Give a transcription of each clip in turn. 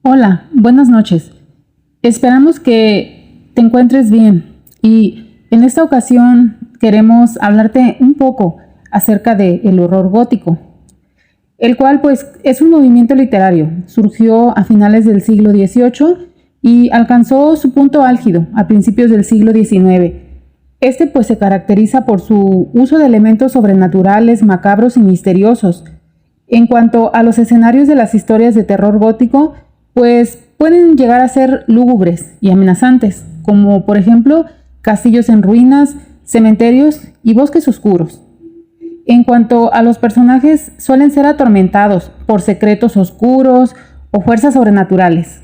Hola, buenas noches. Esperamos que te encuentres bien y en esta ocasión queremos hablarte un poco acerca del horror gótico, el cual pues es un movimiento literario. Surgió a finales del siglo XVIII y alcanzó su punto álgido a principios del siglo XIX. Este pues se caracteriza por su uso de elementos sobrenaturales, macabros y misteriosos. En cuanto a los escenarios de las historias de terror gótico, pues pueden llegar a ser lúgubres y amenazantes, como por ejemplo castillos en ruinas, cementerios y bosques oscuros. En cuanto a los personajes, suelen ser atormentados por secretos oscuros o fuerzas sobrenaturales.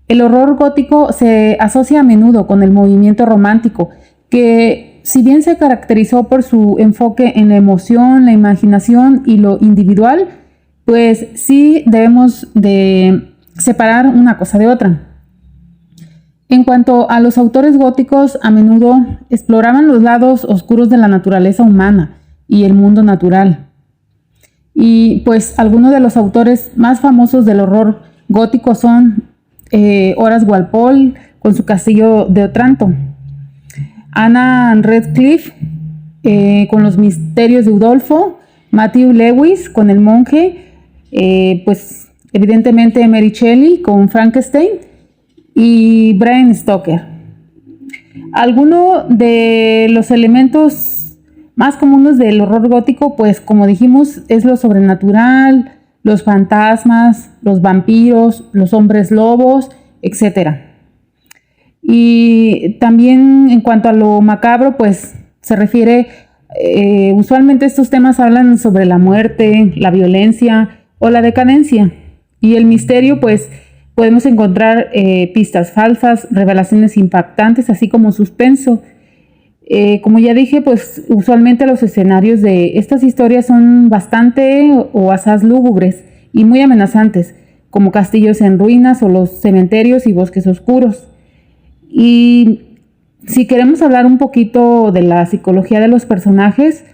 El horror gótico se asocia a menudo con el movimiento romántico, que si bien se caracterizó por su enfoque en la emoción, la imaginación y lo individual, pues sí debemos de separar una cosa de otra. En cuanto a los autores góticos, a menudo exploraban los lados oscuros de la naturaleza humana y el mundo natural. Y pues algunos de los autores más famosos del horror gótico son Horace Walpole con su Castillo de Otranto, Anna Radcliffe con los misterios de Udolfo, Matthew Lewis con El monje, pues evidentemente Mary Shelley con Frankenstein y Bram Stoker. Algunos de los elementos más comunes del horror gótico, pues como dijimos, es lo sobrenatural, los fantasmas, los vampiros, los hombres lobos, etc. Y también en cuanto a lo macabro, pues se refiere, usualmente estos temas hablan sobre la muerte, la violencia o la decadencia. Y el misterio, pues podemos encontrar pistas falsas, revelaciones impactantes, así como suspenso. Como ya dije, pues usualmente los escenarios de estas historias son bastante o asaz lúgubres y muy amenazantes, como castillos en ruinas o los cementerios y bosques oscuros. Y si queremos hablar un poquito de la psicología de los personajes,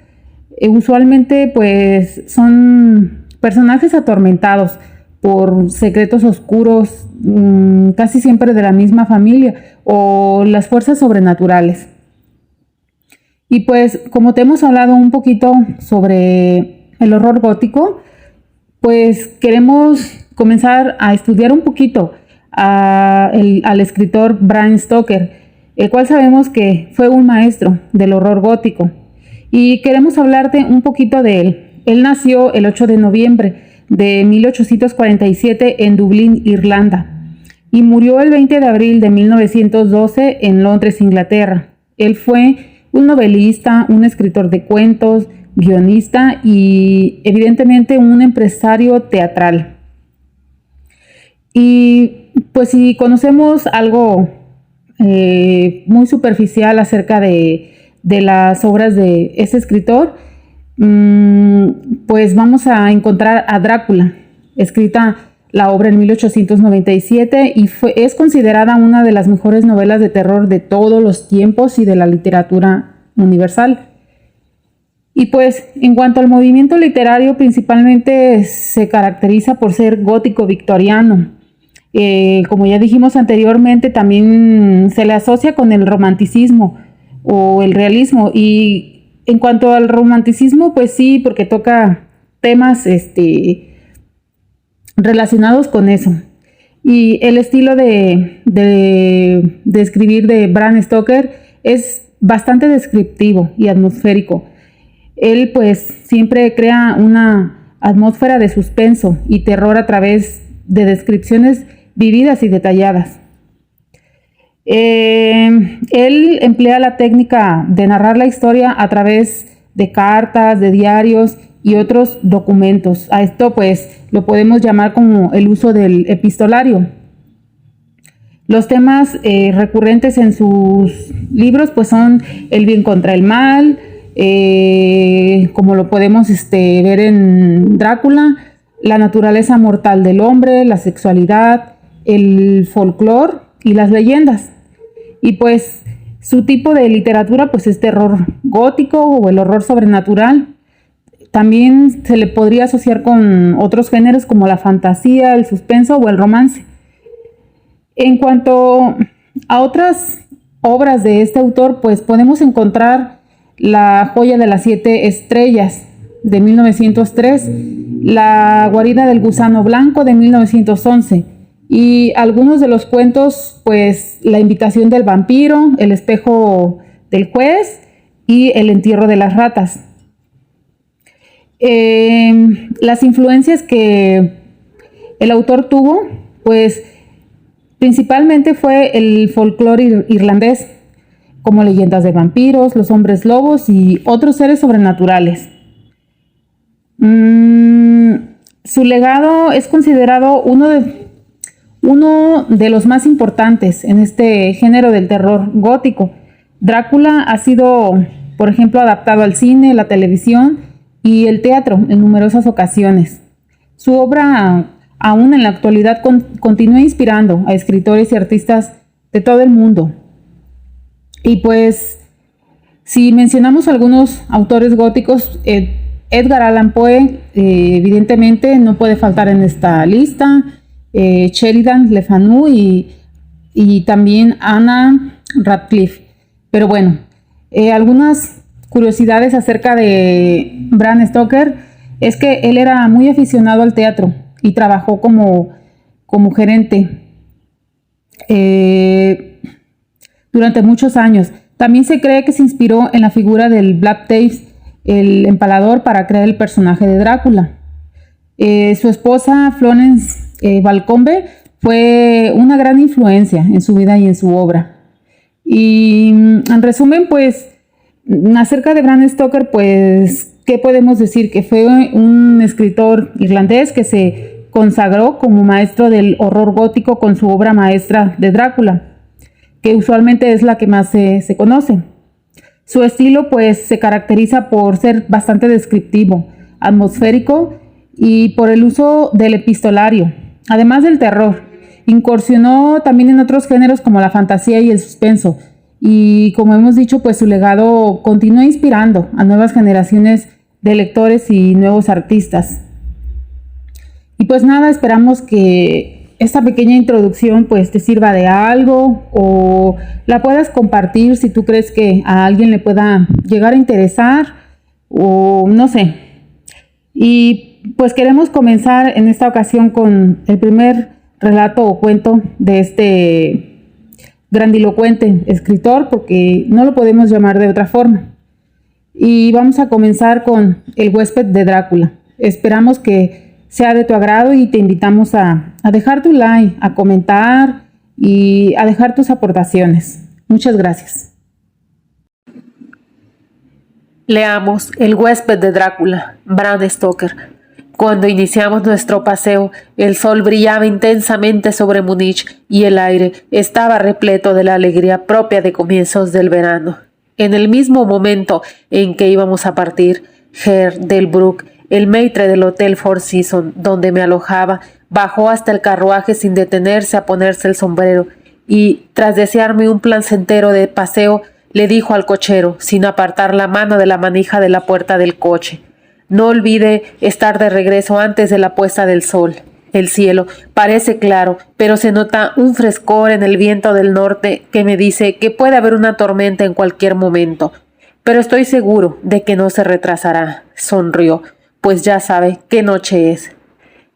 usualmente pues son personajes atormentados por secretos oscuros, casi siempre de la misma familia o las fuerzas sobrenaturales. Y pues como te hemos hablado un poquito sobre el horror gótico, pues queremos comenzar a estudiar un poquito al escritor Bram Stoker, el cual sabemos que fue un maestro del horror gótico. Y queremos hablarte un poquito de él. Él nació el 8 de noviembre de 1847 en Dublín, Irlanda, y murió el 20 de abril de 1912 en Londres, Inglaterra. Él fue un novelista, un escritor de cuentos, guionista y evidentemente un empresario teatral. Y pues si conocemos algo muy superficial acerca de las obras de ese escritor, pues vamos a encontrar a Drácula, escrita la obra en 1897 y es considerada una de las mejores novelas de terror de todos los tiempos y de la literatura universal. Y pues en cuanto al movimiento literario, principalmente se caracteriza por ser gótico victoriano. Como ya dijimos anteriormente, también se le asocia con el romanticismo o el realismo. Y en cuanto al romanticismo, pues sí, porque toca temas relacionados con eso. Y el estilo de escribir de Bram Stoker es bastante descriptivo y atmosférico. Él pues siempre crea una atmósfera de suspenso y terror a través de descripciones vividas y detalladas. Él emplea la técnica de narrar la historia a través de cartas, de diarios y otros documentos. A esto pues lo podemos llamar como el uso del epistolario. Los temas recurrentes en sus libros pues son el bien contra el mal, como lo podemos ver en Drácula, la naturaleza mortal del hombre, la sexualidad, el folclore y las leyendas. Y pues su tipo de literatura pues es terror gótico o el horror sobrenatural. también se le podría asociar con otros géneros como la fantasía, el suspenso o el romance. En cuanto a otras obras de este autor, pues podemos encontrar La joya de las 7 estrellas de 1903, La guarida del gusano blanco de 1911 y algunos de los cuentos, pues La invitación del vampiro, El espejo del juez y El entierro de las ratas. Las influencias que el autor tuvo, pues principalmente fue el folclore irlandés, como leyendas de vampiros, los hombres lobos y otros seres sobrenaturales. Su legado es considerado uno de los más importantes en este género del terror gótico. Drácula ha sido, por ejemplo, adaptado al cine, la televisión y el teatro en numerosas ocasiones. Su obra aún en la actualidad continúa inspirando a escritores y artistas de todo el mundo. Y pues, si mencionamos algunos autores góticos, Edgar Allan Poe, evidentemente no puede faltar en esta lista, Sheridan Le Fanu y también Anna Radcliffe. Pero bueno, algunas curiosidades acerca de Bram Stoker es que él era muy aficionado al teatro y trabajó como gerente durante muchos años. También se cree que se inspiró en la figura del Vlad Tepes, el empalador, para crear el personaje de Drácula. Su esposa Florence Balcombe fue una gran influencia en su vida y en su obra. Y en resumen, pues, acerca de Bram Stoker, pues, ¿qué podemos decir? Que fue un escritor irlandés que se consagró como maestro del horror gótico con su obra maestra de Drácula, que usualmente es la que más se conoce. Su estilo, pues, se caracteriza por ser bastante descriptivo, atmosférico y por el uso del epistolario, además del terror. Incursionó también en otros géneros como la fantasía y el suspenso. Y como hemos dicho, pues su legado continúa inspirando a nuevas generaciones de lectores y nuevos artistas. Y pues nada, esperamos que esta pequeña introducción pues te sirva de algo o la puedas compartir si tú crees que a alguien le pueda llegar a interesar o no sé. Y pues queremos comenzar en esta ocasión con el primer relato o cuento de este grandilocuente escritor, porque no lo podemos llamar de otra forma. Y vamos a comenzar con El huésped de Drácula. Esperamos que sea de tu agrado y te invitamos a dejar tu like, a comentar y a dejar tus aportaciones. Muchas gracias. Leamos El huésped de Drácula, Bram Stoker. Cuando iniciamos nuestro paseo, el sol brillaba intensamente sobre Múnich y el aire estaba repleto de la alegría propia de comienzos del verano. En el mismo momento en que íbamos a partir, Herr Delbrück, el maître del Hotel Four Seasons, donde me alojaba, bajó hasta el carruaje sin detenerse a ponerse el sombrero y, tras desearme un placentero de paseo, le dijo al cochero, sin apartar la mano de la manija de la puerta del coche: «No olvide estar de regreso antes de la puesta del sol. El cielo parece claro, pero se nota un frescor en el viento del norte que me dice que puede haber una tormenta en cualquier momento. Pero estoy seguro de que no se retrasará». Sonrió, pues ya sabe qué noche es.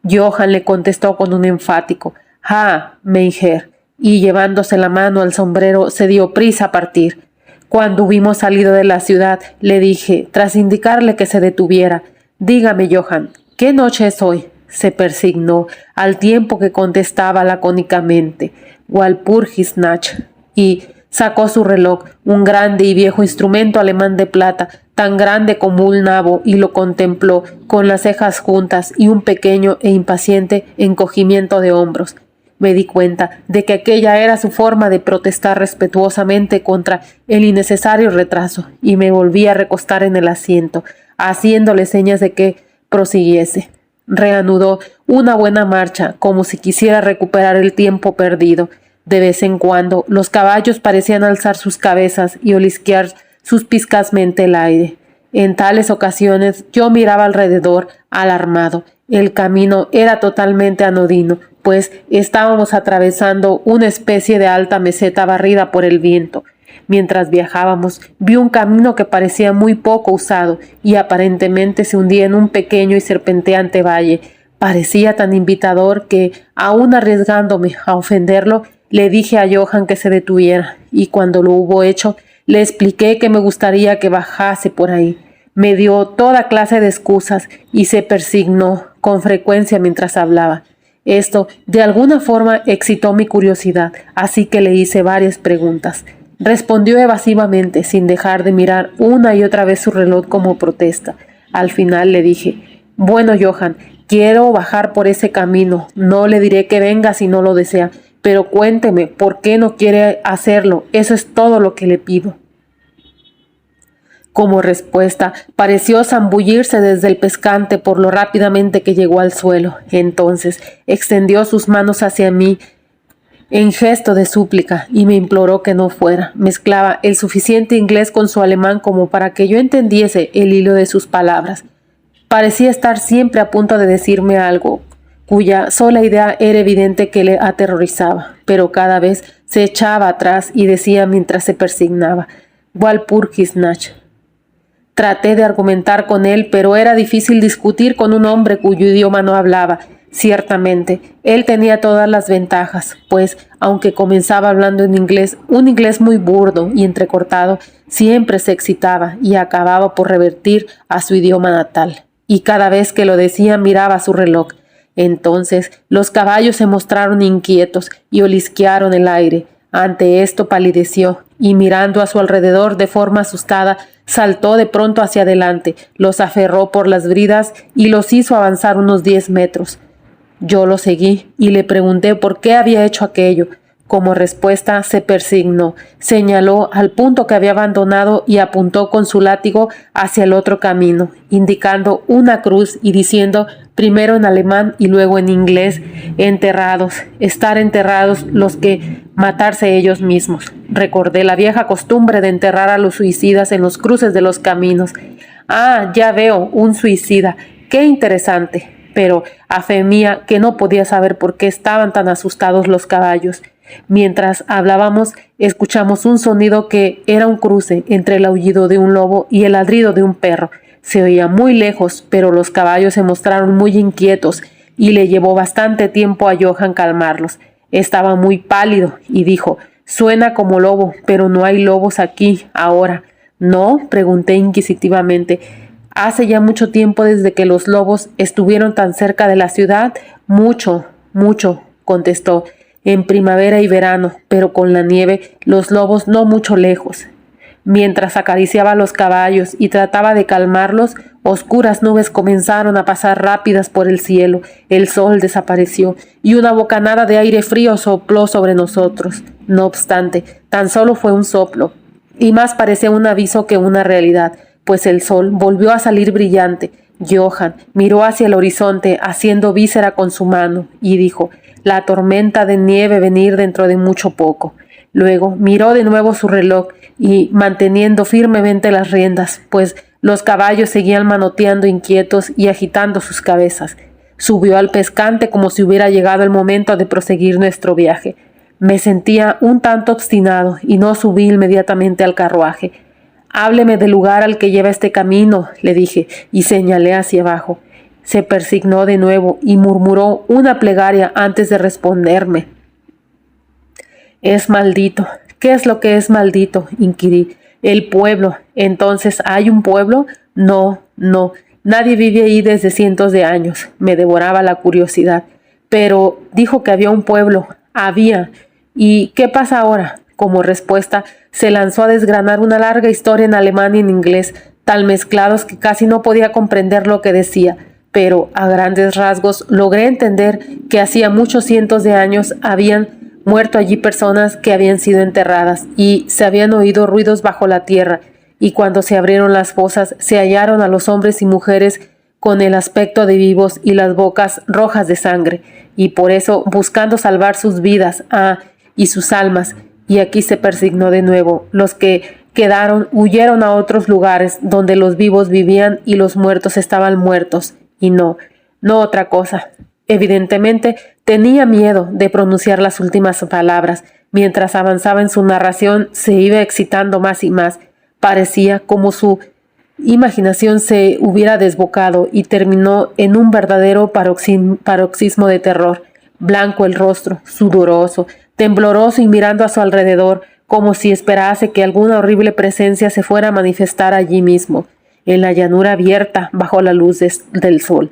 Johann le contestó con un enfático «Ah, mein Herr», y llevándose la mano al sombrero se dio prisa a partir. Cuando hubimos salido de la ciudad, le dije, tras indicarle que se detuviera: «Dígame, Johann, ¿qué noche es hoy?». Se persignó, al tiempo que contestaba lacónicamente: «Walpurgisnacht», y sacó su reloj, un grande y viejo instrumento alemán de plata, tan grande como un nabo, y lo contempló con las cejas juntas y un pequeño e impaciente encogimiento de hombros. Me di cuenta de que aquella era su forma de protestar respetuosamente contra el innecesario retraso, y me volví a recostar en el asiento, haciéndole señas de que prosiguiese. Reanudó una buena marcha, como si quisiera recuperar el tiempo perdido. De vez en cuando los caballos parecían alzar sus cabezas y olisquear suspicazmente el aire. En tales ocasiones yo miraba alrededor, alarmado. El camino era totalmente anodino, pues estábamos atravesando una especie de alta meseta barrida por el viento. Mientras viajábamos, vi un camino que parecía muy poco usado y aparentemente se hundía en un pequeño y serpenteante valle. Parecía tan invitador que, aún arriesgándome a ofenderlo, le dije a Johann que se detuviera, y cuando lo hubo hecho, le expliqué que me gustaría que bajase por ahí. Me dio toda clase de excusas y se persignó con frecuencia mientras hablaba. Esto, de alguna forma, excitó mi curiosidad, así que le hice varias preguntas. Respondió evasivamente, sin dejar de mirar una y otra vez su reloj como protesta. Al final le dije: «Bueno, Johann, quiero bajar por ese camino. No le diré que venga si no lo desea, pero cuénteme por qué no quiere hacerlo. Eso es todo lo que le pido». Como respuesta, pareció zambullirse desde el pescante por lo rápidamente que llegó al suelo. Entonces extendió sus manos hacia mí en gesto de súplica y me imploró que no fuera. Mezclaba el suficiente inglés con su alemán como para que yo entendiese el hilo de sus palabras. Parecía estar siempre a punto de decirme algo cuya sola idea era evidente que le aterrorizaba, pero cada vez se echaba atrás y decía mientras se persignaba: «Walpurgisnacht». Traté de argumentar con él, pero era difícil discutir con un hombre cuyo idioma no hablaba. Ciertamente, él tenía todas las ventajas, pues, aunque comenzaba hablando en inglés, un inglés muy burdo y entrecortado, siempre se excitaba y acababa por revertir a su idioma natal. Y cada vez que lo decía miraba su reloj. Entonces los caballos se mostraron inquietos y olisquearon el aire. Ante esto palideció y, mirando a su alrededor de forma asustada, saltó de pronto hacia adelante, los aferró por las bridas y los hizo avanzar unos 10 metros. Yo lo seguí y le pregunté por qué había hecho aquello. Como respuesta se persignó, señaló al punto que había abandonado y apuntó con su látigo hacia el otro camino, indicando una cruz y diciendo, primero en alemán y luego en inglés: «Enterrados, estar enterrados los que matarse ellos mismos». Recordé la vieja costumbre de enterrar a los suicidas en los cruces de los caminos. «Ah, ya veo, un suicida. ¡Qué interesante!». Pero a fe mía que no podía saber por qué estaban tan asustados los caballos. Mientras hablábamos, escuchamos un sonido que era un cruce entre el aullido de un lobo y el ladrido de un perro. Se oía muy lejos, pero los caballos se mostraron muy inquietos y le llevó bastante tiempo a Johann calmarlos. Estaba muy pálido y dijo: «Suena como lobo, pero no hay lobos aquí ahora». «¿No?», pregunté inquisitivamente. «Hace ya mucho tiempo desde que los lobos estuvieron tan cerca de la ciudad». «Mucho, mucho», contestó. «En primavera y verano, pero con la nieve, los lobos no mucho lejos». Mientras acariciaba a los caballos y trataba de calmarlos, oscuras nubes comenzaron a pasar rápidas por el cielo, el sol desapareció y una bocanada de aire frío sopló sobre nosotros. No obstante, tan solo fue un soplo, y más parecía un aviso que una realidad, pues el sol volvió a salir brillante. Johann miró hacia el horizonte haciendo víscera con su mano y dijo: «La tormenta de nieve venir dentro de mucho poco». Luego miró de nuevo su reloj y, manteniendo firmemente las riendas, pues los caballos seguían manoteando inquietos y agitando sus cabezas, subió al pescante como si hubiera llegado el momento de proseguir nuestro viaje. Me sentía un tanto obstinado y no subí inmediatamente al carruaje. «Hábleme del lugar al que lleva este camino», le dije, y señalé hacia abajo. Se persignó de nuevo y murmuró una plegaria antes de responderme. «Es maldito». «¿Qué es lo que es maldito?», inquirí. «El pueblo». «¿Entonces hay un pueblo?». No, nadie vive ahí desde cientos de años». Me devoraba la curiosidad. «Pero dijo que había un pueblo». «Había. ¿Y qué pasa ahora?». Como respuesta, se lanzó a desgranar una larga historia en alemán y en inglés, tan mezclados que casi no podía comprender lo que decía, pero a grandes rasgos logré entender que hacía muchos cientos de años habían muerto allí personas que habían sido enterradas y se habían oído ruidos bajo la tierra, y cuando se abrieron las fosas se hallaron a los hombres y mujeres con el aspecto de vivos y las bocas rojas de sangre, y por eso, buscando salvar sus vidas y sus almas, y aquí se persignó de nuevo, los que huyeron a otros lugares donde los vivos vivían y los muertos estaban muertos, y no otra cosa. Evidentemente tenía miedo de pronunciar las últimas palabras. Mientras avanzaba en su narración, se iba excitando más y más. Parecía como su imaginación se hubiera desbocado y terminó en un verdadero paroxismo de terror. Blanco el rostro, sudoroso, tembloroso y mirando a su alrededor, como si esperase que alguna horrible presencia se fuera a manifestar allí mismo, en la llanura abierta bajo la luz del sol.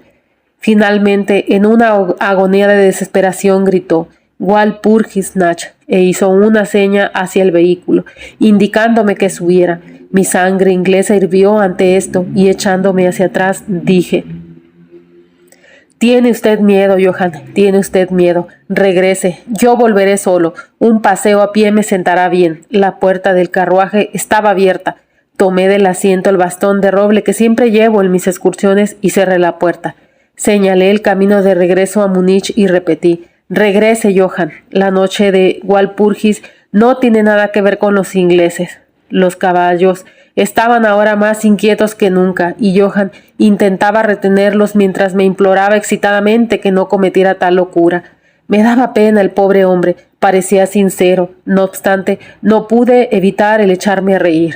Finalmente, en una agonía de desesperación, gritó «Walpurgisnacht» e hizo una seña hacia el vehículo, indicándome que subiera. Mi sangre inglesa hirvió ante esto y echándome hacia atrás dije: «Tiene usted miedo, Johann, tiene usted miedo. Regrese, yo volveré solo. Un paseo a pie me sentará bien». La puerta del carruaje estaba abierta. Tomé del asiento el bastón de roble que siempre llevo en mis excursiones y cerré la puerta. Señalé el camino de regreso a Múnich y repetí: «Regrese, Johann. La noche de Walpurgis no tiene nada que ver con los ingleses». Los caballos estaban ahora más inquietos que nunca y Johann intentaba retenerlos mientras me imploraba excitadamente que no cometiera tal locura. Me daba pena el pobre hombre, parecía sincero. No obstante, no pude evitar el echarme a reír.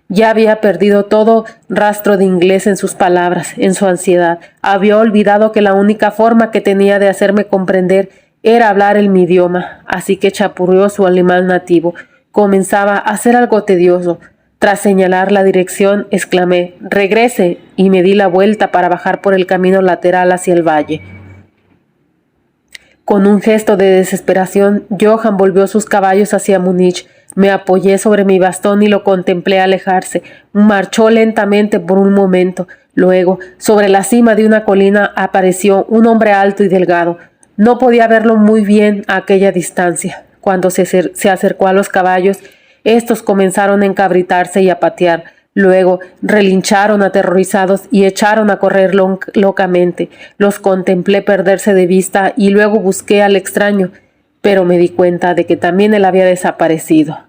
Ya había perdido todo rastro de inglés en sus palabras, en su ansiedad. Había olvidado que la única forma que tenía de hacerme comprender era hablar en mi idioma, así que chapurreó su alemán nativo. Comenzaba a ser algo tedioso. Tras señalar la dirección, exclamé: «Regrese», y me di la vuelta para bajar por el camino lateral hacia el valle. Con un gesto de desesperación, Johann volvió sus caballos hacia Múnich. Me apoyé sobre mi bastón y lo contemplé alejarse. Marchó lentamente por un momento. Luego, sobre la cima de una colina, apareció un hombre alto y delgado. No podía verlo muy bien a aquella distancia. Cuando se acercó a los caballos, estos comenzaron a encabritarse y a patear. Luego relincharon aterrorizados y echaron a correr locamente. Los contemplé perderse de vista y luego busqué al extraño, pero me di cuenta de que también él había desaparecido.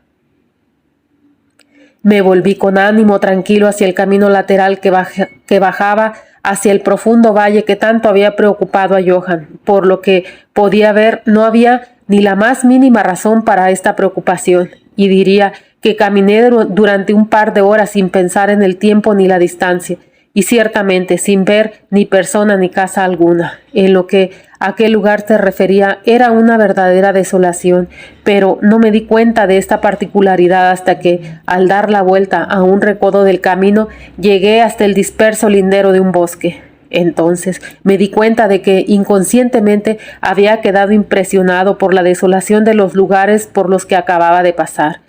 Me volví con ánimo tranquilo hacia el camino lateral que bajaba hacia el profundo valle que tanto había preocupado a Johann. Por lo que podía ver, no había ni la más mínima razón para esta preocupación, y diría que caminé durante un par de horas sin pensar en el tiempo ni la distancia, y ciertamente sin ver ni persona ni casa alguna. En lo que a aquel lugar se refería era una verdadera desolación, pero no me di cuenta de esta particularidad hasta que, al dar la vuelta a un recodo del camino, llegué hasta el disperso lindero de un bosque. Entonces me di cuenta de que inconscientemente había quedado impresionado por la desolación de los lugares por los que acababa de pasar.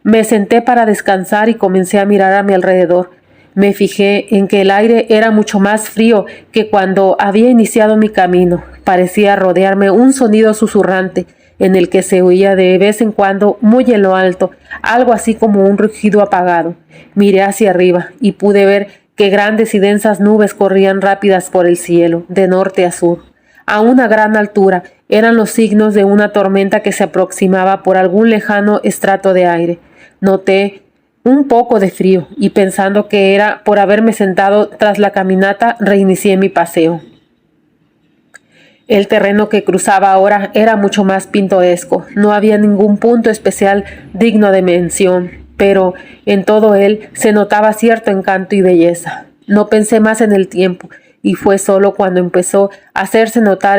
Me senté para descansar y comencé a mirar a mi alrededor. Me fijé en que el aire era mucho más frío que cuando había iniciado mi camino. Parecía rodearme un sonido susurrante, en el que se oía de vez en cuando, muy en lo alto, algo así como un rugido apagado. Miré hacia arriba y pude ver que grandes y densas nubes corrían rápidas por el cielo, de norte a sur. A una gran altura eran los signos de una tormenta que se aproximaba por algún lejano estrato de aire. Noté un poco de frío y, pensando que era por haberme sentado tras la caminata, reinicié mi paseo. El terreno que cruzaba ahora era mucho más pintoresco. No había ningún punto especial digno de mención, pero en todo él se notaba cierto encanto y belleza. No pensé más en el tiempo, y fue solo cuando empezó a hacerse notar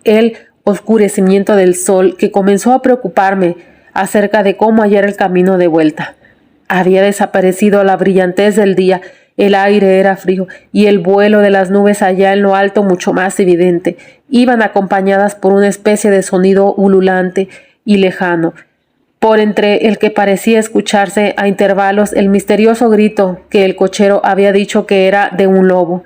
el oscurecimiento del sol que comenzó a preocuparme acerca de cómo hallar el camino de vuelta. Había desaparecido la brillantez del día, el aire era frío y el vuelo de las nubes allá en lo alto mucho más evidente. Iban acompañadas por una especie de sonido ululante y lejano, por entre el que parecía escucharse a intervalos el misterioso grito que el cochero había dicho que era de un lobo.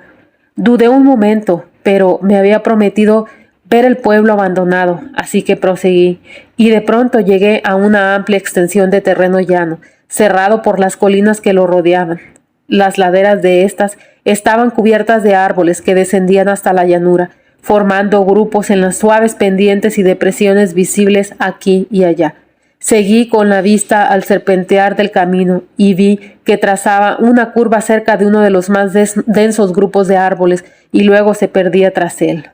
Dudé un momento, pero me había prometido ver el pueblo abandonado, así que proseguí, y de pronto llegué a una amplia extensión de terreno llano, cerrado por las colinas que lo rodeaban. Las laderas de estas estaban cubiertas de árboles que descendían hasta la llanura, formando grupos en las suaves pendientes y depresiones visibles aquí y allá. Seguí con la vista al serpentear del camino y vi que trazaba una curva cerca de uno de los más densos grupos de árboles y luego se perdía tras él.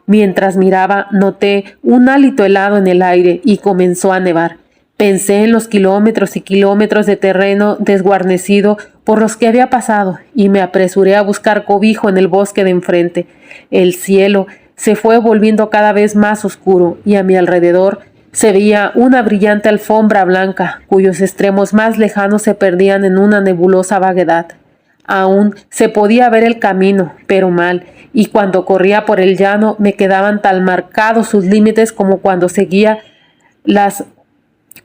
Mientras miraba, noté un hálito helado en el aire y comenzó a nevar. Pensé en los kilómetros y kilómetros de terreno desguarnecido por los que había pasado y me apresuré a buscar cobijo en el bosque de enfrente. El cielo se fue volviendo cada vez más oscuro y a mi alrededor se veía una brillante alfombra blanca cuyos extremos más lejanos se perdían en una nebulosa vaguedad. Aún se podía ver el camino, pero mal, y cuando corría por el llano me quedaban tan marcados sus límites como cuando seguía las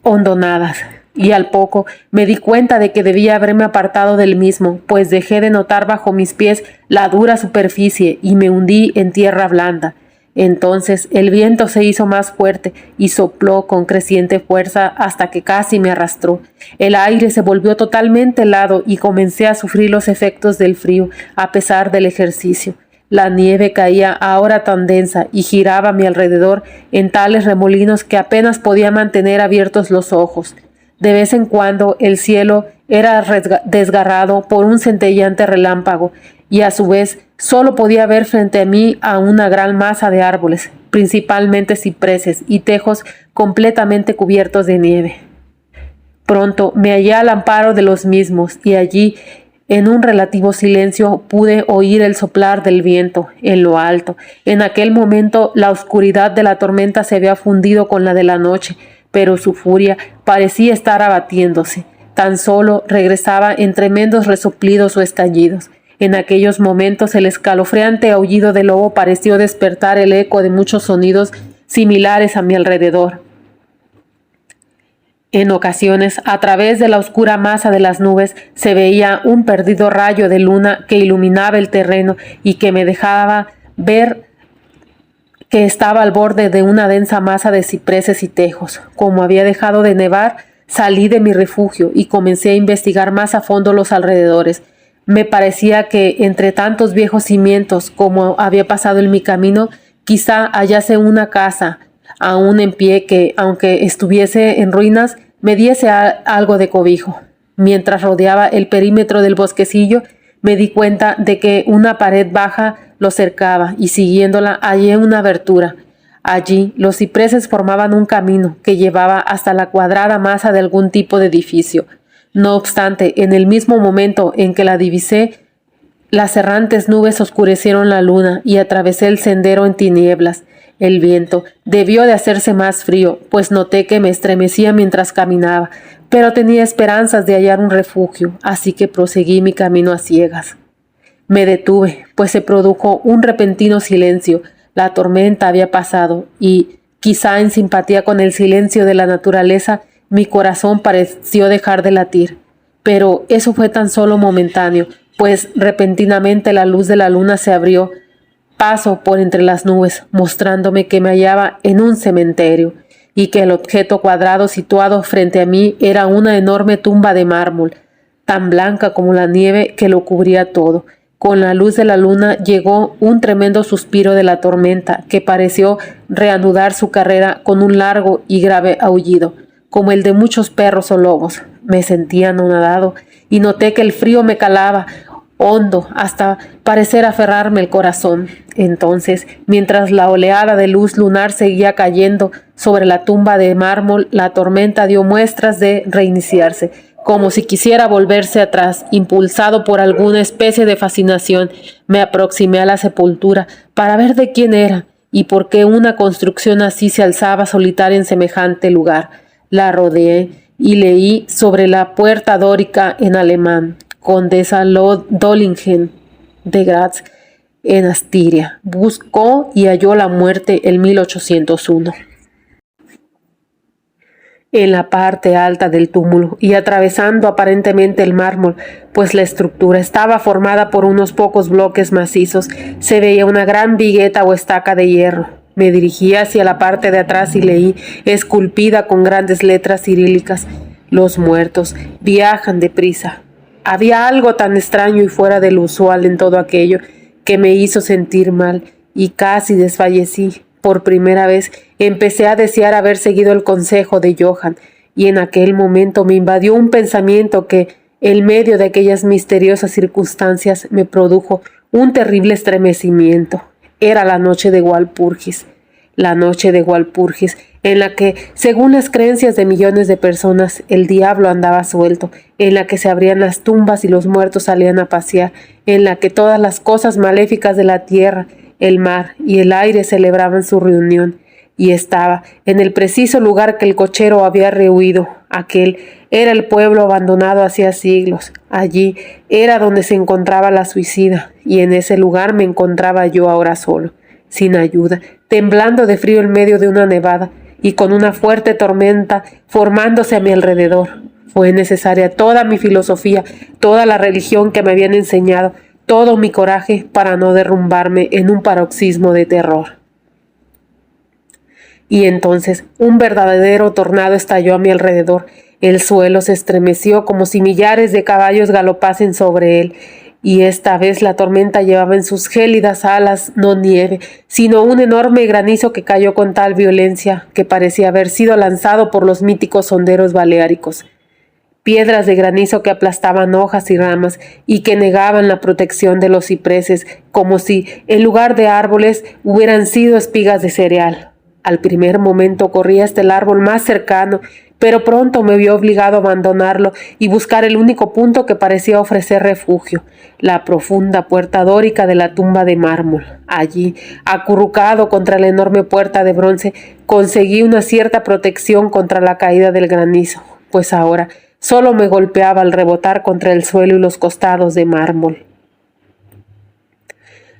hondonadas. Y al poco me di cuenta de que debía haberme apartado del mismo, pues dejé de notar bajo mis pies la dura superficie y me hundí en tierra blanda. Entonces el viento se hizo más fuerte y sopló con creciente fuerza hasta que casi me arrastró. El aire se volvió totalmente helado y comencé a sufrir los efectos del frío a pesar del ejercicio. La nieve caía ahora tan densa y giraba a mi alrededor en tales remolinos que apenas podía mantener abiertos los ojos. De vez en cuando el cielo era desgarrado por un centelleante relámpago y a su vez solo podía ver frente a mí a una gran masa de árboles, principalmente cipreses y tejos completamente cubiertos de nieve. Pronto me hallé al amparo de los mismos y allí, en un relativo silencio, pude oír el soplar del viento en lo alto. En aquel momento la oscuridad de la tormenta se había fundido con la de la noche, pero su furia parecía estar abatiéndose. Tan solo regresaba en tremendos resoplidos o estallidos. En aquellos momentos el escalofriante aullido del lobo pareció despertar el eco de muchos sonidos similares a mi alrededor. En ocasiones, a través de la oscura masa de las nubes, se veía un perdido rayo de luna que iluminaba el terreno y que me dejaba ver que estaba al borde de una densa masa de cipreses y tejos. Como había dejado de nevar, salí de mi refugio y comencé a investigar más a fondo los alrededores. Me parecía que entre tantos viejos cimientos como había pasado en mi camino, quizá hallase una casa aún en pie que, aunque estuviese en ruinas, me diese algo de cobijo. Mientras rodeaba el perímetro del bosquecillo, me di cuenta de que una pared baja lo cercaba y siguiéndola hallé una abertura. Allí los cipreses formaban un camino que llevaba hasta la cuadrada masa de algún tipo de edificio. No obstante, en el mismo momento en que la divisé, las errantes nubes oscurecieron la luna y atravesé el sendero en tinieblas. El viento debió de hacerse más frío, pues noté que me estremecía mientras caminaba, pero tenía esperanzas de hallar un refugio, así que proseguí mi camino a ciegas. Me detuve, pues se produjo un repentino silencio. La tormenta había pasado y, quizá en simpatía con el silencio de la naturaleza, mi corazón pareció dejar de latir. Pero eso fue tan solo momentáneo, pues repentinamente la luz de la luna se abrió paso por entre las nubes, mostrándome que me hallaba en un cementerio y que el objeto cuadrado situado frente a mí era una enorme tumba de mármol, tan blanca como la nieve que lo cubría todo. Con la luz de la luna llegó un tremendo suspiro de la tormenta que pareció reanudar su carrera con un largo y grave aullido, como el de muchos perros o lobos. Me sentí anonadado y noté que el frío me calaba hondo hasta parecer aferrarme el corazón. Entonces, mientras la oleada de luz lunar seguía cayendo sobre la tumba de mármol, la tormenta dio muestras de reiniciarse, como si quisiera volverse atrás. Impulsado por alguna especie de fascinación, me aproximé a la sepultura para ver de quién era y por qué una construcción así se alzaba solitaria en semejante lugar. La rodeé y leí sobre la puerta dórica en alemán: Condesa Dollingen de Graz, en Astiria. Buscó y halló la muerte en 1801. En la parte alta del túmulo y atravesando aparentemente el mármol, pues la estructura estaba formada por unos pocos bloques macizos, se veía una gran vigueta o estaca de hierro. Me dirigí hacia la parte de atrás y leí, esculpida con grandes letras cirílicas: los muertos viajan deprisa. Había algo tan extraño y fuera de lo usual en todo aquello que me hizo sentir mal y casi desfallecí. Por primera vez empecé a desear haber seguido el consejo de Johann, y en aquel momento me invadió un pensamiento que, en medio de aquellas misteriosas circunstancias, me produjo un terrible estremecimiento. Era la noche de Walpurgis. La noche de Walpurgis, en la que, según las creencias de millones de personas, el diablo andaba suelto, en la que se abrían las tumbas y los muertos salían a pasear, en la que todas las cosas maléficas de la tierra, el mar y el aire celebraban su reunión, y estaba en el preciso lugar que el cochero había rehuido. Aquel era el pueblo abandonado hacía siglos. Allí era donde se encontraba la suicida, y en ese lugar me encontraba yo ahora solo, sin ayuda, temblando de frío en medio de una nevada y con una fuerte tormenta formándose a mi alrededor. Fue necesaria toda mi filosofía, toda la religión que me habían enseñado, todo mi coraje para no derrumbarme en un paroxismo de terror. Y entonces un verdadero tornado estalló a mi alrededor. El suelo se estremeció como si millares de caballos galopasen sobre él, y esta vez la tormenta llevaba en sus gélidas alas no nieve, sino un enorme granizo que cayó con tal violencia que parecía haber sido lanzado por los míticos honderos baleáricos. Piedras de granizo que aplastaban hojas y ramas y que negaban la protección de los cipreses, como si, en lugar de árboles, hubieran sido espigas de cereal. Al primer momento corrí hasta el árbol más cercano, pero pronto me vi obligado a abandonarlo y buscar el único punto que parecía ofrecer refugio, la profunda puerta dórica de la tumba de mármol. Allí, acurrucado contra la enorme puerta de bronce, conseguí una cierta protección contra la caída del granizo, pues ahora solo me golpeaba al rebotar contra el suelo y los costados de mármol.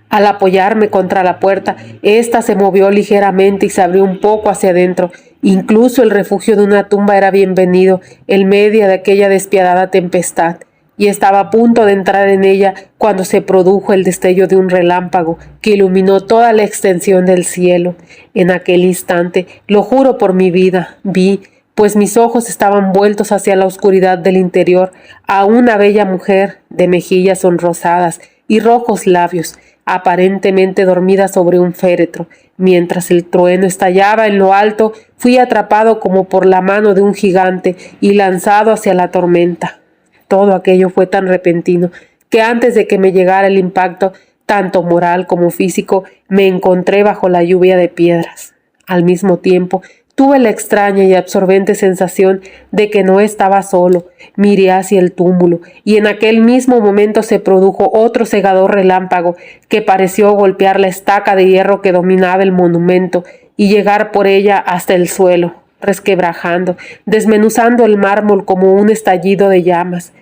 Al apoyarme contra la puerta, ésta se movió ligeramente y se abrió un poco hacia adentro. Incluso el refugio de una tumba era bienvenido en medio de aquella despiadada tempestad, y estaba a punto de entrar en ella cuando se produjo el destello de un relámpago que iluminó toda la extensión del cielo. En aquel instante, lo juro por mi vida, vi, pues mis ojos estaban vueltos hacia la oscuridad del interior, a una bella mujer de mejillas sonrosadas y rojos labios, aparentemente dormida sobre un féretro. Mientras el trueno estallaba en lo alto, fui atrapado como por la mano de un gigante y lanzado hacia la tormenta. Todo aquello fue tan repentino que antes de que me llegara el impacto, tanto moral como físico, me encontré bajo la lluvia de piedras. Al mismo tiempo, tuve la extraña y absorbente sensación de que no estaba solo. Miré hacia el túmulo y en aquel mismo momento se produjo otro cegador relámpago que pareció golpear la estaca de hierro que dominaba el monumento y llegar por ella hasta el suelo, resquebrajando, desmenuzando el mármol como un estallido de llamas.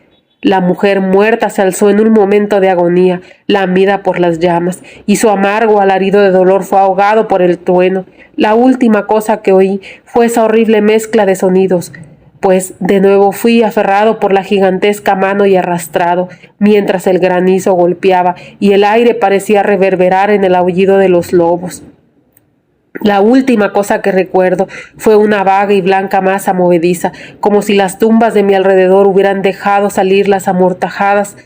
La mujer muerta se alzó en un momento de agonía, lamida por las llamas, y su amargo alarido de dolor fue ahogado por el trueno. La última cosa que oí fue esa horrible mezcla de sonidos, pues de nuevo fui aferrado por la gigantesca mano y arrastrado, mientras el granizo golpeaba y el aire parecía reverberar en el aullido de los lobos. La última cosa que recuerdo fue una vaga y blanca masa movediza, como si las tumbas de mi alrededor hubieran dejado salir las amortajadas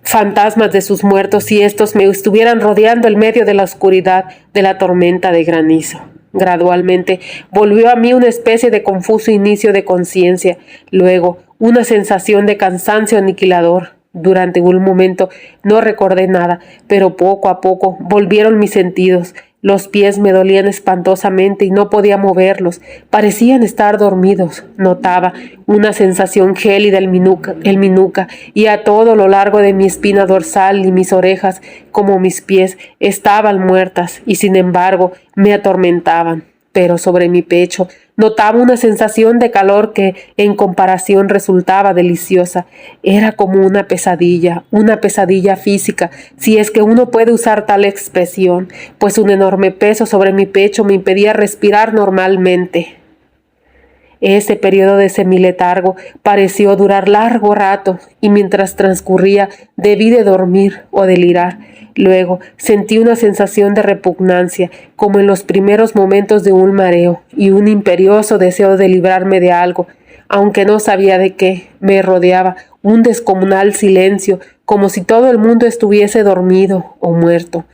fantasmas de sus muertos y estos me estuvieran rodeando en medio de la oscuridad de la tormenta de granizo. Gradualmente volvió a mí una especie de confuso inicio de conciencia, luego una sensación de cansancio aniquilador. Durante un momento no recordé nada, pero poco a poco volvieron mis sentidos. Los pies me dolían espantosamente y no podía moverlos. Parecían estar dormidos. Notaba una sensación gélida en mi nuca y a todo lo largo de mi espina dorsal y mis orejas, como mis pies, estaban muertas y sin embargo me atormentaban. Pero sobre mi pecho notaba una sensación de calor que, en comparación, resultaba deliciosa. Era como una pesadilla física, si es que uno puede usar tal expresión, pues un enorme peso sobre mi pecho me impedía respirar normalmente. Ese periodo de semiletargo pareció durar largo rato, y mientras transcurría debí de dormir o delirar. Luego sentí una sensación de repugnancia, como en los primeros momentos de un mareo, y un imperioso deseo de librarme de algo, aunque no sabía de qué. Me rodeaba un descomunal silencio, como si todo el mundo estuviese dormido o muerto.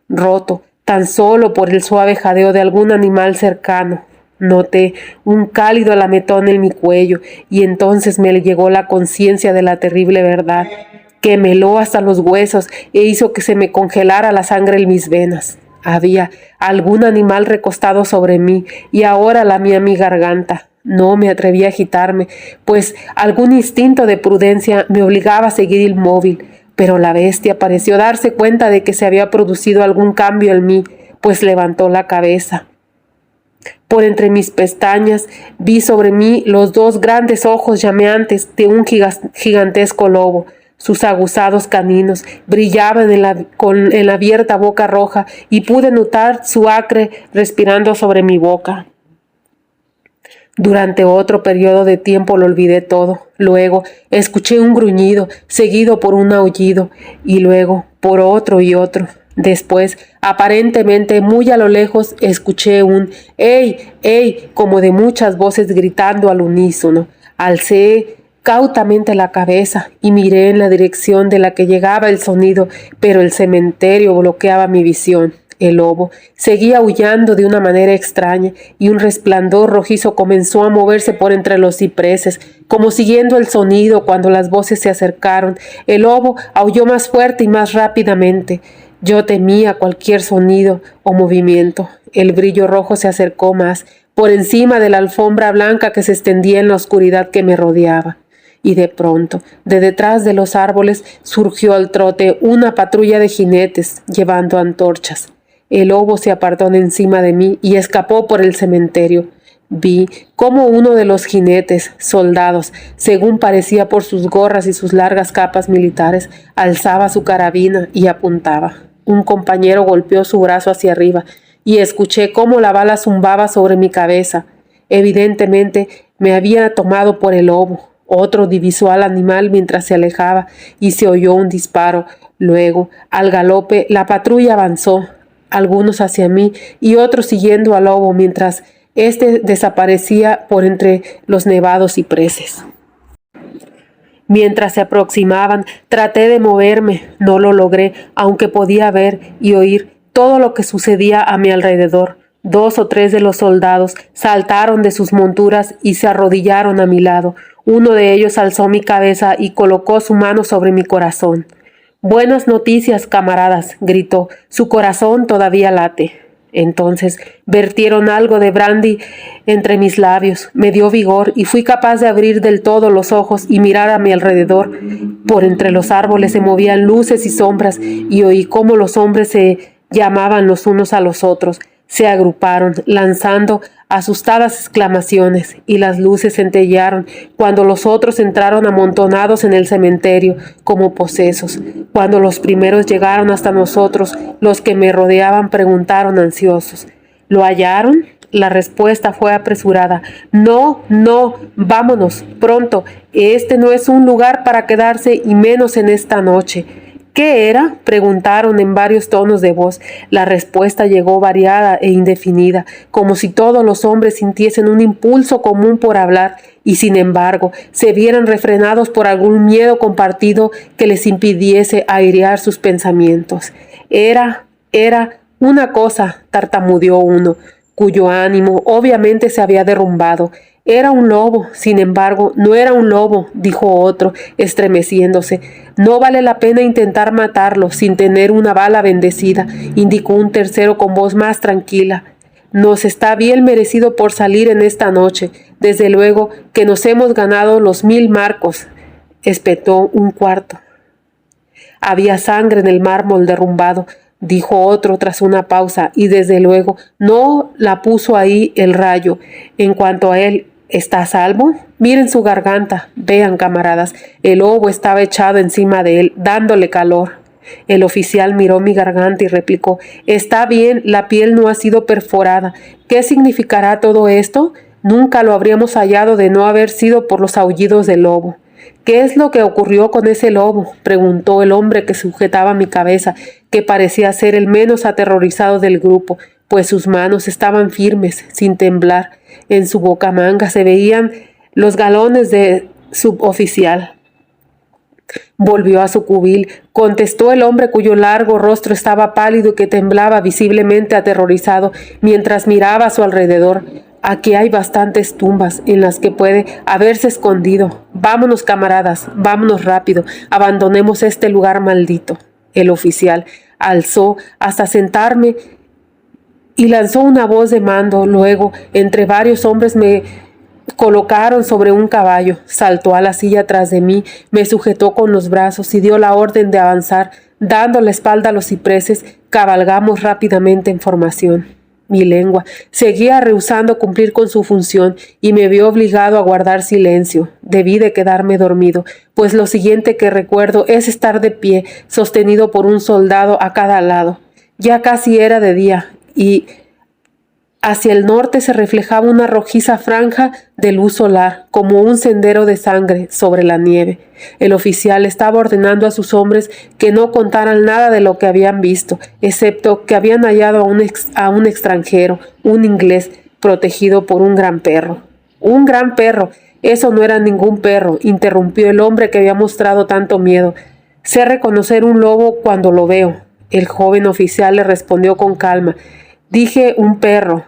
Roto, tan solo por el suave jadeo de algún animal cercano. Noté un cálido lametón en mi cuello y entonces me llegó la conciencia de la terrible verdad, que me heló hasta los huesos e hizo que se me congelara la sangre en mis venas. Había algún animal recostado sobre mí y ahora lamía mi garganta. No me atreví a agitarme, pues algún instinto de prudencia me obligaba a seguir inmóvil, pero la bestia pareció darse cuenta de que se había producido algún cambio en mí, pues levantó la cabeza. Por entre mis pestañas vi sobre mí los dos grandes ojos llameantes de un gigantesco lobo. Sus aguzados caninos brillaban en la abierta boca roja y pude notar su acre respirando sobre mi boca. Durante otro periodo de tiempo lo olvidé todo. Luego escuché un gruñido, seguido por un aullido, y luego por otro y otro. Después, aparentemente muy a lo lejos, escuché un ¡ey! ¡Ey! Como de muchas voces gritando al unísono. Alcé cautamente la cabeza y miré en la dirección de la que llegaba el sonido, pero el cementerio bloqueaba mi visión. El lobo seguía aullando de una manera extraña y un resplandor rojizo comenzó a moverse por entre los cipreses, como siguiendo el sonido. Cuando las voces se acercaron, el lobo aulló más fuerte y más rápidamente. Yo temía cualquier sonido o movimiento. El brillo rojo se acercó más, por encima de la alfombra blanca que se extendía en la oscuridad que me rodeaba. Y de pronto, de detrás de los árboles, surgió al trote una patrulla de jinetes llevando antorchas. El lobo se apartó de encima de mí y escapó por el cementerio. Vi cómo uno de los jinetes, soldados, según parecía por sus gorras y sus largas capas militares, alzaba su carabina y apuntaba. Un compañero golpeó su brazo hacia arriba y escuché cómo la bala zumbaba sobre mi cabeza. Evidentemente me había tomado por el lobo. Otro divisó al animal mientras se alejaba y se oyó un disparo. Luego, al galope, la patrulla avanzó, algunos hacia mí y otros siguiendo al lobo mientras éste desaparecía por entre los nevados cipreses. Mientras se aproximaban, traté de moverme. No lo logré, aunque podía ver y oír todo lo que sucedía a mi alrededor. 2 o 3 de los soldados saltaron de sus monturas y se arrodillaron a mi lado. Uno de ellos alzó mi cabeza y colocó su mano sobre mi corazón. «Buenas noticias, camaradas», gritó. «Su corazón todavía late». Entonces vertieron algo de brandy entre mis labios. Me dio vigor y fui capaz de abrir del todo los ojos y mirar a mi alrededor. Por entre los árboles se movían luces y sombras y oí cómo los hombres se llamaban los unos a los otros. Se agruparon, lanzando asustadas exclamaciones, y las luces centellearon cuando los otros entraron amontonados en el cementerio como posesos. Cuando los primeros llegaron hasta nosotros, los que me rodeaban preguntaron ansiosos: «¿Lo hallaron?». La respuesta fue apresurada: «No, no, vámonos, pronto. Este no es un lugar para quedarse y menos en esta noche». «¿Qué era?», preguntaron en varios tonos de voz. La respuesta llegó variada e indefinida, como si todos los hombres sintiesen un impulso común por hablar y, sin embargo, se vieran refrenados por algún miedo compartido que les impidiese airear sus pensamientos. Era una cosa», tartamudeó uno, cuyo ánimo obviamente se había derrumbado. «Era un lobo». «Sin embargo, no era un lobo», dijo otro, estremeciéndose. «No vale la pena intentar matarlo sin tener una bala bendecida», indicó un tercero con voz más tranquila. «Nos está bien merecido por salir en esta noche. Desde luego que nos hemos ganado los 1000 marcos», espetó un cuarto. «Había sangre en el mármol derrumbado», dijo otro tras una pausa, «y desde luego no la puso ahí el rayo. En cuanto a él, ¿está a salvo? Miren su garganta. Vean, camaradas, el lobo estaba echado encima de él, dándole calor». El oficial miró mi garganta y replicó: «Está bien, la piel no ha sido perforada. ¿Qué significará todo esto? Nunca lo habríamos hallado de no haber sido por los aullidos del lobo». «¿Qué es lo que ocurrió con ese lobo?», preguntó el hombre que sujetaba mi cabeza, que parecía ser el menos aterrorizado del grupo, pues sus manos estaban firmes, sin temblar. En su bocamanga se veían los galones de suboficial. Volvió a su cubil, contestó el hombre cuyo largo rostro estaba pálido y que temblaba visiblemente aterrorizado mientras miraba a su alrededor. Aquí hay bastantes tumbas en las que puede haberse escondido. Vámonos, camaradas, vámonos rápido, abandonemos este lugar maldito. El oficial alzó hasta sentarme y lanzó una voz de mando. Luego, entre varios hombres me colocaron sobre un caballo, saltó a la silla tras de mí, me sujetó con los brazos y dio la orden de avanzar. Dando la espalda a los cipreses, cabalgamos rápidamente en formación. Mi lengua seguía rehusando cumplir con su función y me vio obligado a guardar silencio. Debí de quedarme dormido, pues lo siguiente que recuerdo es estar de pie, sostenido por un soldado a cada lado. Ya casi era de día y hacia el norte se reflejaba una rojiza franja de luz solar, como un sendero de sangre sobre la nieve. El oficial estaba ordenando a sus hombres que no contaran nada de lo que habían visto, excepto que habían hallado a un extranjero, un inglés, protegido por un gran perro. ¡Un gran perro! Eso no era ningún perro, interrumpió el hombre que había mostrado tanto miedo. Sé reconocer un lobo cuando lo veo. El joven oficial le respondió con calma. Dije un perro.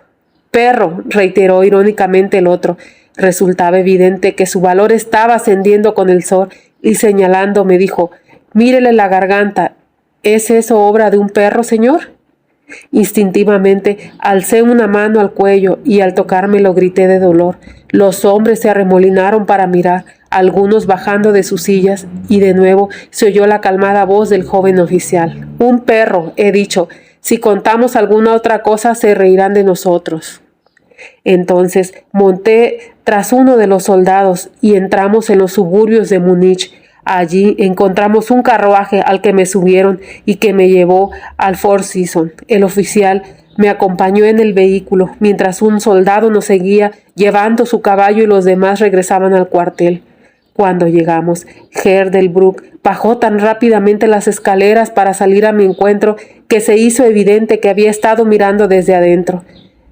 Perro, reiteró irónicamente el otro. Resultaba evidente que su valor estaba ascendiendo con el sol y señalando me dijo, mírele la garganta. ¿Es eso obra de un perro, señor? Instintivamente alcé una mano al cuello y al tocármelo grité de dolor. Los hombres se arremolinaron para mirar, algunos bajando de sus sillas, y de nuevo se oyó la calmada voz del joven oficial. Un perro, he dicho. Si contamos alguna otra cosa se reirán de nosotros. Entonces monté tras uno de los soldados y entramos en los suburbios de Múnich. Allí encontramos un carruaje al que me subieron y que me llevó al Four Seasons. El oficial me acompañó en el vehículo, mientras un soldado nos seguía llevando su caballo y los demás regresaban al cuartel. Cuando llegamos, Herr Delbrück bajó tan rápidamente las escaleras para salir a mi encuentro que se hizo evidente que había estado mirando desde adentro.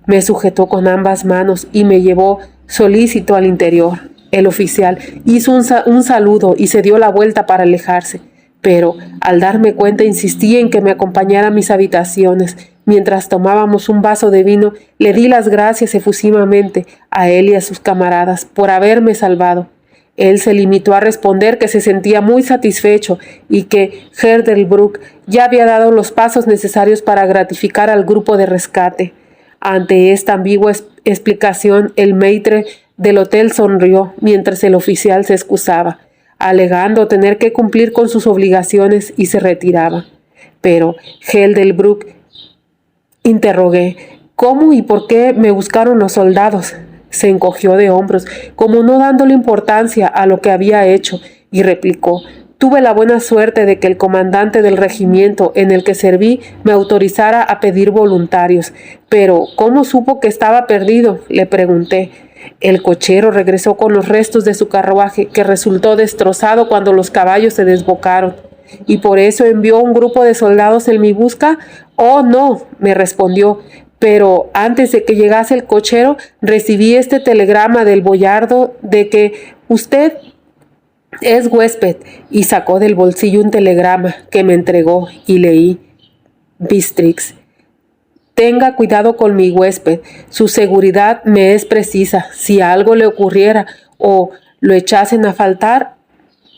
Me sujetó con ambas manos y me llevó solícito al interior. El oficial hizo un saludo y se dio la vuelta para alejarse, pero al darme cuenta insistí en que me acompañara a mis habitaciones. Mientras tomábamos un vaso de vino, le di las gracias efusivamente a él y a sus camaradas por haberme salvado. Él se limitó a responder que se sentía muy satisfecho y que Herr Delbrück ya había dado los pasos necesarios para gratificar al grupo de rescate. Ante esta ambigua explicación, el maître del hotel sonrió mientras el oficial se excusaba, alegando tener que cumplir con sus obligaciones y se retiraba. Pero Herr Delbrück, interrogué, ¿cómo y por qué me buscaron los soldados? Se encogió de hombros, como no dándole importancia a lo que había hecho, y replicó, tuve la buena suerte de que el comandante del regimiento en el que serví me autorizara a pedir voluntarios. Pero, ¿cómo supo que estaba perdido?, le pregunté. El cochero regresó con los restos de su carruaje, que resultó destrozado cuando los caballos se desbocaron. ¿Y por eso envió un grupo de soldados en mi busca? Oh, no, me respondió. Pero antes de que llegase el cochero, recibí este telegrama del boyardo de que usted es huésped, y sacó del bolsillo un telegrama que me entregó y leí. Bistrix. Tenga cuidado con mi huésped. Su seguridad me es precisa. Si algo le ocurriera o lo echasen a faltar,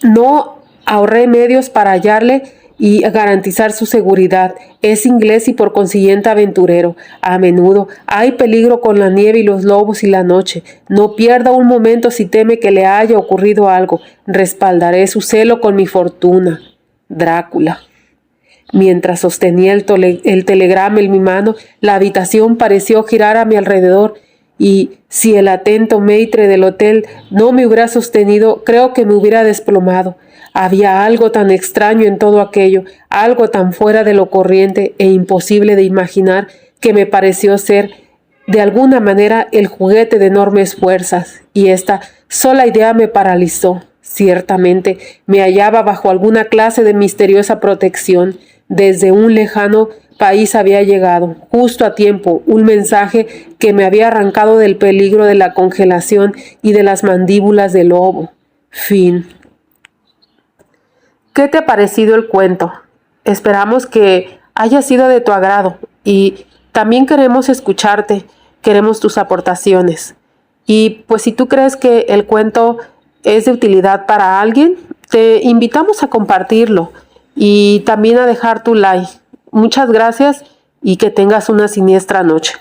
no ahorré medios para hallarle y garantizar su seguridad. Es inglés y por consiguiente aventurero. A menudo hay peligro con la nieve y los lobos y la noche. No pierda un momento si teme que le haya ocurrido algo. Respaldaré su celo con mi fortuna. Drácula. Mientras sostenía el telegrama en mi mano, la habitación pareció girar a mi alrededor y si el atento maître del hotel no me hubiera sostenido, creo que me hubiera desplomado. Había algo tan extraño en todo aquello, algo tan fuera de lo corriente e imposible de imaginar, que me pareció ser, de alguna manera, el juguete de enormes fuerzas, y esta sola idea me paralizó. Ciertamente me hallaba bajo alguna clase de misteriosa protección. Desde un lejano país había llegado, justo a tiempo, un mensaje que me había arrancado del peligro de la congelación y de las mandíbulas del lobo. Fin. ¿Qué te ha parecido el cuento? Esperamos que haya sido de tu agrado y también queremos escucharte, queremos tus aportaciones. Y pues si tú crees que el cuento es de utilidad para alguien, te invitamos a compartirlo y también a dejar tu like. Muchas gracias y que tengas una siniestra noche.